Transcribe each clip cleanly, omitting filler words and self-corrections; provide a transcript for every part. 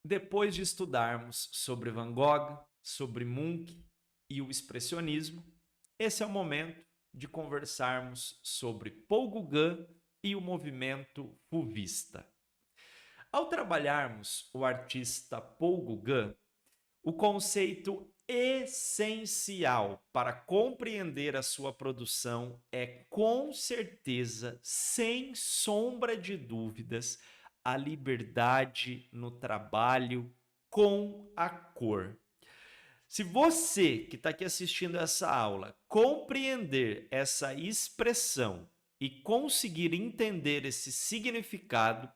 Depois de estudarmos sobre Van Gogh, sobre Munch e o expressionismo, esse é o momento de conversarmos sobre Paul Gauguin e o movimento fuvista. Ao trabalharmos o artista Paul Gauguin, o conceito essencial para compreender a sua produção é, com certeza, sem sombra de dúvidas, a liberdade no trabalho com a cor. Se você que está aqui assistindo essa aula compreender essa expressão e conseguir entender esse significado,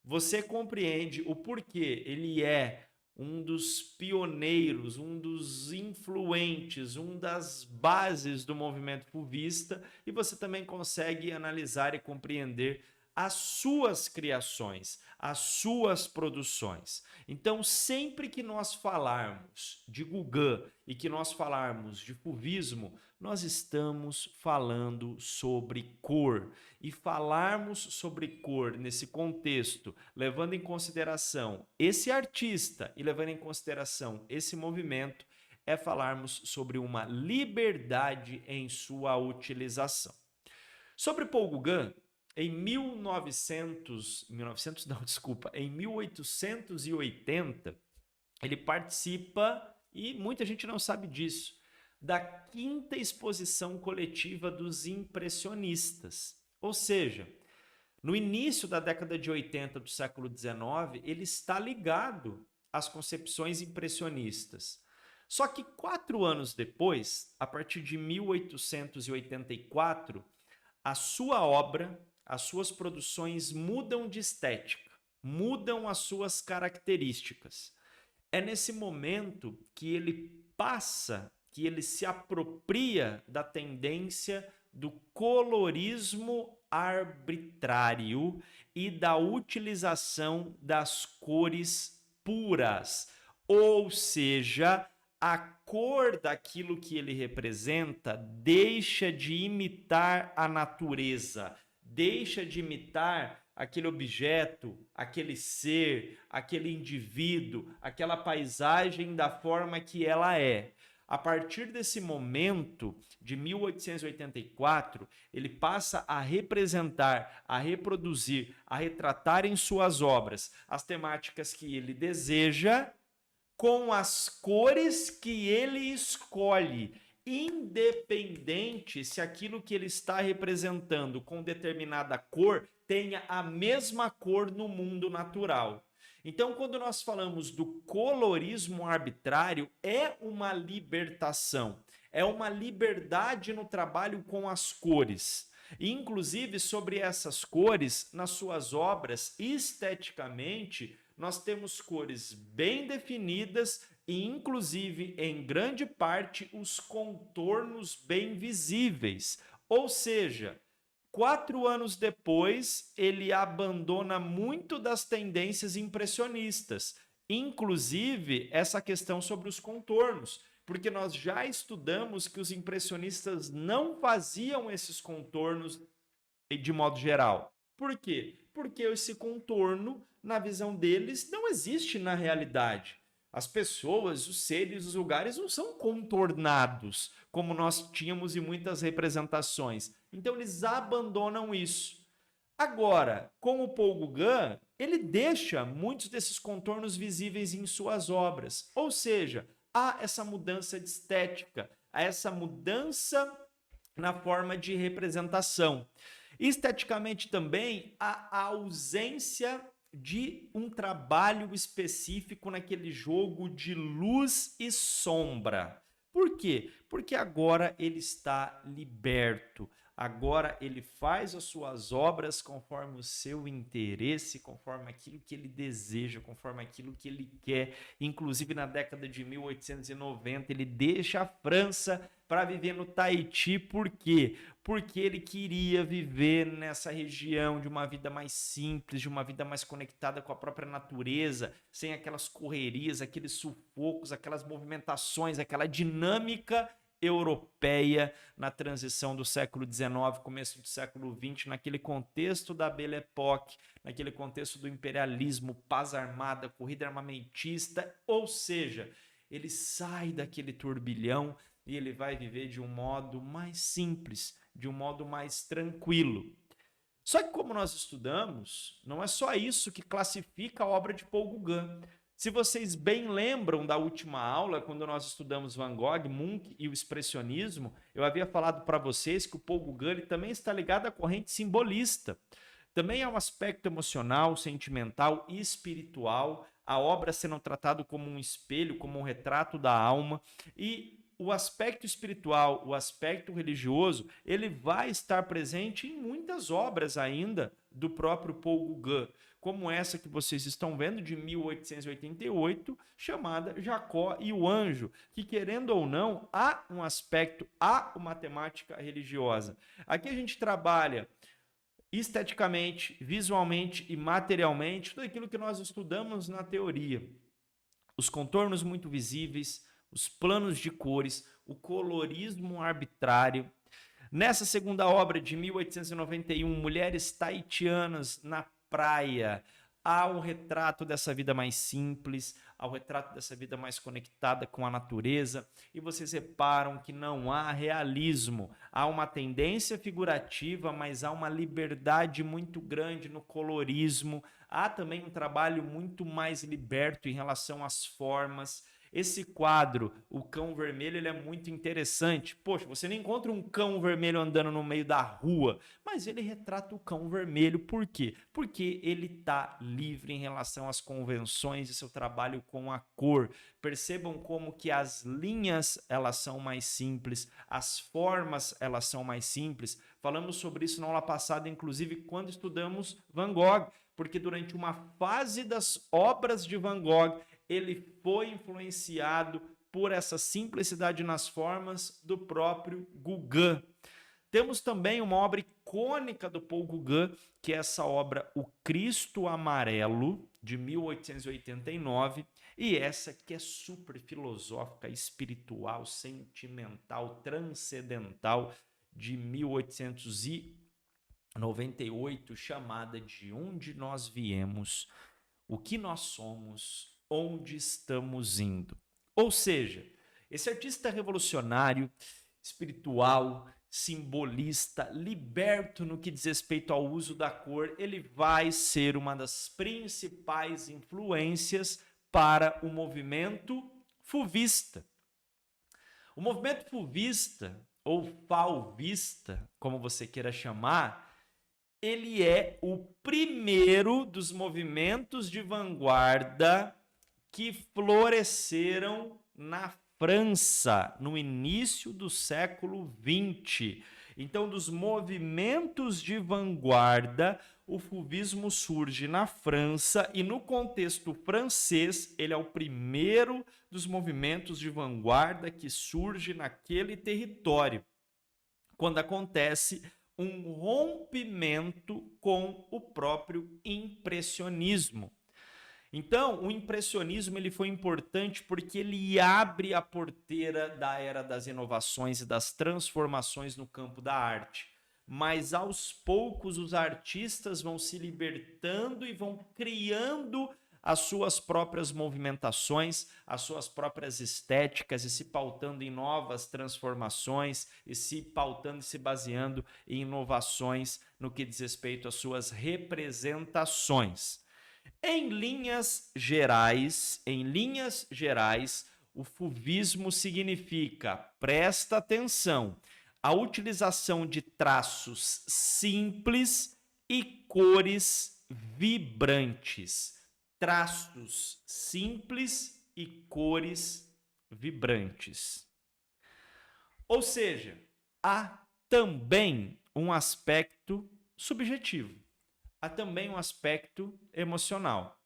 você compreende o porquê ele é um dos pioneiros, um dos influentes, um das bases do movimento fuvista, e você também consegue analisar e compreender as suas criações, as suas produções. Então, sempre que nós falarmos de Gauguin e que nós falarmos de fuvismo, nós estamos falando sobre cor. E falarmos sobre cor nesse contexto, levando em consideração esse artista e levando em consideração esse movimento, é falarmos sobre uma liberdade em sua utilização. Sobre Paul Gauguin, em 1880, ele participa, e muita gente não sabe disso, da quinta exposição coletiva dos impressionistas. Ou seja, no início da década de 80 do século XIX, ele está ligado às concepções impressionistas. Só que 4 anos depois, a partir de 1884, a sua obra, as suas produções mudam de estética, mudam as suas características. É nesse momento que ele passa, que ele se apropria da tendência do colorismo arbitrário e da utilização das cores puras, ou seja, a cor daquilo que ele representa deixa de imitar a natureza, deixa de imitar aquele objeto, aquele ser, aquele indivíduo, aquela paisagem da forma que ela é. A partir desse momento, de 1884, ele passa a representar, a reproduzir, a retratar em suas obras as temáticas que ele deseja, com as cores que ele escolhe, independente se aquilo que ele está representando com determinada cor tenha a mesma cor no mundo natural. Então, quando nós falamos do colorismo arbitrário, é uma libertação, é uma liberdade no trabalho com as cores. E, inclusive, sobre essas cores, nas suas obras, esteticamente, nós temos cores bem definidas e, inclusive, em grande parte, os contornos bem visíveis. Ou seja, 4 anos depois, ele abandona muito das tendências impressionistas, inclusive essa questão sobre os contornos, porque nós já estudamos que os impressionistas não faziam esses contornos de modo geral. Por quê? Porque esse contorno, na visão deles, não existe na realidade. As pessoas, os seres, os lugares não são contornados, como nós tínhamos em muitas representações. Então eles abandonam isso. Agora, com o Paul Gauguin, ele deixa muitos desses contornos visíveis em suas obras. Ou seja, há essa mudança de estética, há essa mudança na forma de representação. Esteticamente também, a ausência de um trabalho específico naquele jogo de luz e sombra. Por quê? Porque agora ele está liberto. Agora ele faz as suas obras conforme o seu interesse, conforme aquilo que ele deseja, conforme aquilo que ele quer. Inclusive, na década de 1890, ele deixa a França para viver no Tahiti. Por quê? Porque ele queria viver nessa região de uma vida mais simples, de uma vida mais conectada com a própria natureza, sem aquelas correrias, aqueles sufocos, aquelas movimentações, aquela dinâmica europeia na transição do século XIX, começo do século XX, naquele contexto da Belle Époque, naquele contexto do imperialismo, paz armada, corrida armamentista, ou seja, ele sai daquele turbilhão e ele vai viver de um modo mais simples, de um modo mais tranquilo. Só que como nós estudamos, não é só isso que classifica a obra de Paul Gauguin. Se vocês bem lembram da última aula, quando nós estudamos Van Gogh, Munch e o expressionismo, eu havia falado para vocês que o Paul Gauguin ele também está ligado à corrente simbolista. Também há um aspecto emocional, sentimental e espiritual, a obra sendo tratada como um espelho, como um retrato da alma, e o aspecto espiritual, o aspecto religioso, ele vai estar presente em muitas obras ainda do próprio Paul Gauguin, como essa que vocês estão vendo, de 1888, chamada Jacó e o Anjo, que, querendo ou não, há um aspecto, há uma temática religiosa. Aqui a gente trabalha esteticamente, visualmente e materialmente tudo aquilo que nós estudamos na teoria. Os contornos muito visíveis, os planos de cores, o colorismo arbitrário. Nessa segunda obra de 1891, Mulheres Tahitianas na Praia, há um retrato dessa vida mais simples, há um retrato dessa vida mais conectada com a natureza, e vocês reparam que não há realismo, há uma tendência figurativa, mas há uma liberdade muito grande no colorismo, há também um trabalho muito mais liberto em relação às formas. Esse quadro, o cão vermelho, ele é muito interessante. Poxa, você não encontra um cão vermelho andando no meio da rua, mas ele retrata o cão vermelho. Por quê? Porque ele está livre em relação às convenções de seu trabalho com a cor. Percebam como que as linhas, elas são mais simples, as formas, elas são mais simples. Falamos sobre isso na aula passada, inclusive, quando estudamos Van Gogh, porque durante uma fase das obras de Van Gogh, ele foi influenciado por essa simplicidade nas formas do próprio Gauguin. Temos também uma obra icônica do Paul Gauguin, que é essa obra O Cristo Amarelo, de 1889, e essa que é super filosófica, espiritual, sentimental, transcendental, de 1898, chamada De Onde Nós Viemos, O que Nós Somos, Onde Estamos Indo. Ou seja, esse artista revolucionário, espiritual, simbolista, liberto no que diz respeito ao uso da cor, ele vai ser uma das principais influências para o movimento fauvista. O movimento fauvista, ou fauvista, como você queira chamar, ele é o primeiro dos movimentos de vanguarda que floresceram na França, no início do século XX. Então, dos movimentos de vanguarda, o fauvismo surge na França e, no contexto francês, ele é o primeiro dos movimentos de vanguarda que surge naquele território, quando acontece um rompimento com o próprio impressionismo. Então, o impressionismo ele foi importante porque ele abre a porteira da era das inovações e das transformações no campo da arte. Mas, aos poucos, os artistas vão se libertando e vão criando as suas próprias movimentações, as suas próprias estéticas e se pautando em novas transformações e se pautando e se baseando em inovações no que diz respeito às suas representações. Em linhas gerais, o fauvismo significa, presta atenção, a utilização de traços simples e cores vibrantes. Traços simples e cores vibrantes. Ou seja, há também um aspecto subjetivo. Há também um aspecto emocional.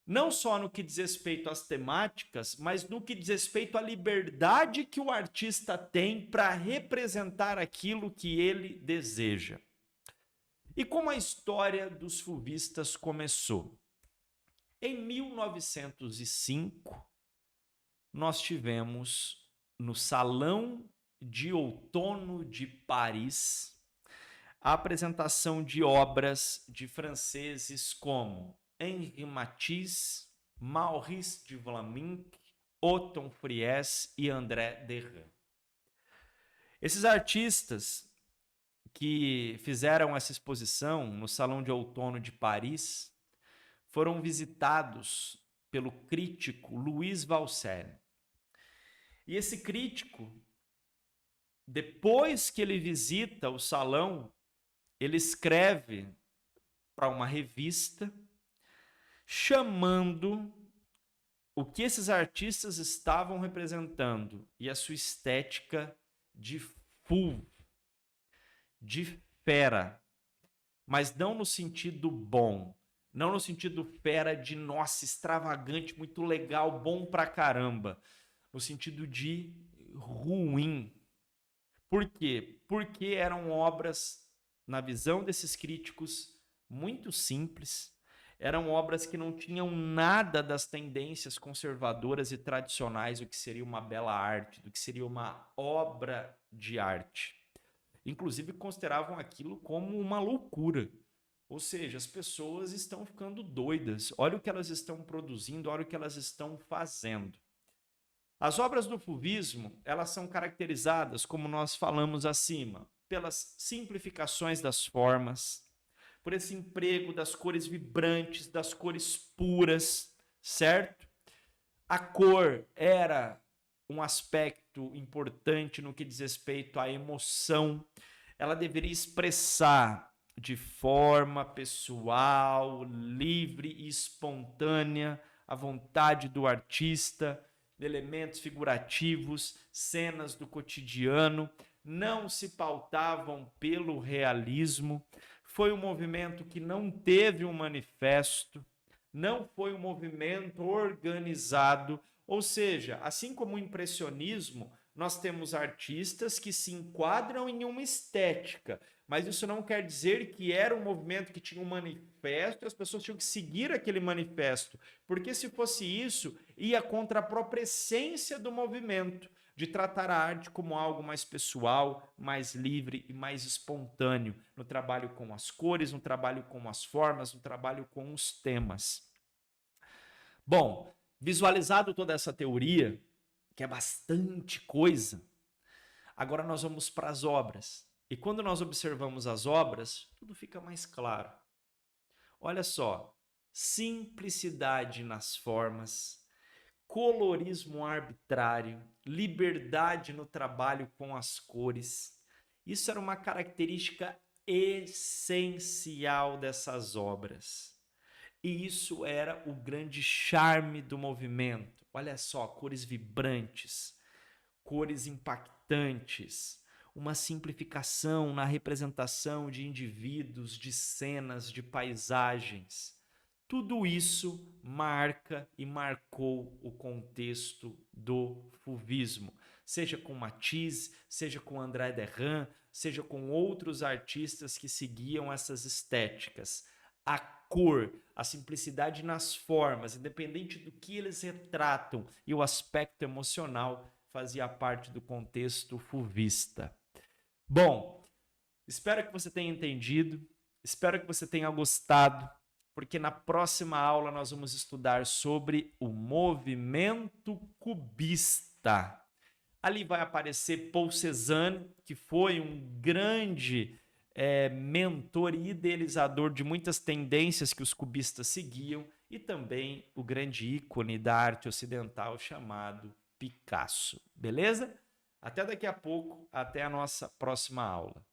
Não só no que diz respeito às temáticas, mas no que diz respeito à liberdade que o artista tem para representar aquilo que ele deseja. E como a história dos fauvistas começou? Em 1905, nós tivemos no Salão de Outono de Paris a apresentação de obras de franceses como Henri Matisse, Maurice de Vlaminck, Otton Fries e André Derain. Esses artistas que fizeram essa exposição no Salão de Outono de Paris foram visitados pelo crítico Louis Valsenne. E esse crítico, depois que ele visita o salão, ele escreve para uma revista chamando o que esses artistas estavam representando e a sua estética de fou, de fera, mas não no sentido bom, não no sentido fera de nossa, extravagante, muito legal, bom pra caramba, no sentido de ruim. Por quê? Porque eram obras, na visão desses críticos, muito simples, eram obras que não tinham nada das tendências conservadoras e tradicionais do que seria uma bela arte, do que seria uma obra de arte. Inclusive consideravam aquilo como uma loucura. Ou seja, as pessoas estão ficando doidas. Olha o que elas estão produzindo, olha o que elas estão fazendo. As obras do fauvismo, elas são caracterizadas, como nós falamos acima, pelas simplificações das formas, por esse emprego das cores vibrantes, das cores puras, certo? A cor era um aspecto importante no que diz respeito à emoção. Ela deveria expressar de forma pessoal, livre e espontânea a vontade do artista, elementos figurativos, cenas do cotidiano, não se pautavam pelo realismo. Foi um movimento que não teve um manifesto, não foi um movimento organizado, ou seja, assim como o impressionismo, nós temos artistas que se enquadram em uma estética, mas isso não quer dizer que era um movimento que tinha um manifesto e as pessoas tinham que seguir aquele manifesto, porque se fosse isso, ia contra a própria essência do movimento, de tratar a arte como algo mais pessoal, mais livre e mais espontâneo, no trabalho com as cores, no trabalho com as formas, no trabalho com os temas. Bom, visualizado toda essa teoria, que é bastante coisa, agora nós vamos para as obras. E quando nós observamos as obras, tudo fica mais claro. Olha só, simplicidade nas formas, colorismo arbitrário, liberdade no trabalho com as cores. Isso era uma característica essencial dessas obras. E isso era o grande charme do movimento. Olha só, cores vibrantes, cores impactantes, uma simplificação na representação de indivíduos, de cenas, de paisagens. Tudo isso marca e marcou o contexto do fauvismo, seja com Matisse, seja com André Derain, seja com outros artistas que seguiam essas estéticas. A cor, a simplicidade nas formas, independente do que eles retratam, e o aspecto emocional fazia parte do contexto fauvista. Bom, espero que você tenha entendido, espero que você tenha gostado, porque na próxima aula nós vamos estudar sobre o movimento cubista. Ali vai aparecer Paul Cézanne, que foi um grande mentor e idealizador de muitas tendências que os cubistas seguiam, e também o grande ícone da arte ocidental chamado Picasso. Beleza? Até daqui a pouco, até a nossa próxima aula.